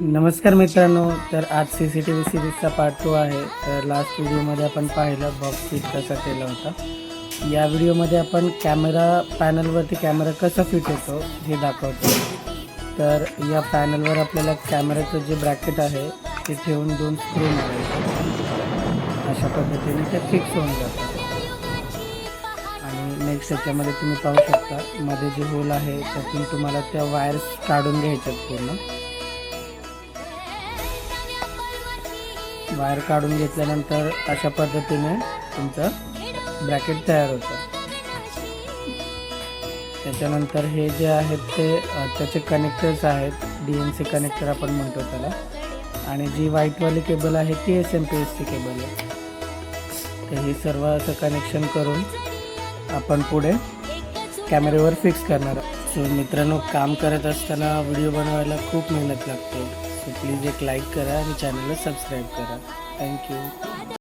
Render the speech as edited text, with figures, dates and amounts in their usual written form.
नमस्कार मित्रांनो, तर आज CCTV सिरीजचा पार्ट 2 आहे. तर लास्ट व्हिडिओमध्ये आपण पाहिलं बॉक्स फिट कसा केला होता. या व्हिडिओमध्ये आपण कॅमेरा पॅनलवरती कॅमेरा कसा फिट होतो हे दाखवतो. तर या पॅनलवर आपल्याला कॅमेऱ्याचं जे ब्रॅकेट आहे ते ठेवून 2 स्क्रू मारायचे. अशा पद्धतीने ते फिक्स होऊन जातं. आणि नेक्स्ट याच्यामध्ये तुम्ही पाहू शकता मध्ये जे होल आहे त्यातून तुम्हाला त्या वायर्स काढून घ्यायच्यात. पूर्ण वायर काढून घेतल्यानंतर अशा पद्धतीने तुमचं ब्रॅकेट तयार होतं. त्याच्यानंतर हे जे आहेत ते त्याचे कनेक्टर्स आहेत, DNC कनेक्टर आपण म्हणतो त्याला. आणि जी व्हाईटवाली केबल आहे ती SMPSची केबल आहे. तर हे सर्व असं कनेक्शन करून आपण पुढे कॅमेऱ्यावर फिक्स करणार. सो मित्रांनो, काम करत असताना व्हिडिओ बनवायला खूप मेहनत लागते. सो प्लीज एक लाईक करा आणि चॅनलला सबस्क्राईब करा. थँक्यू.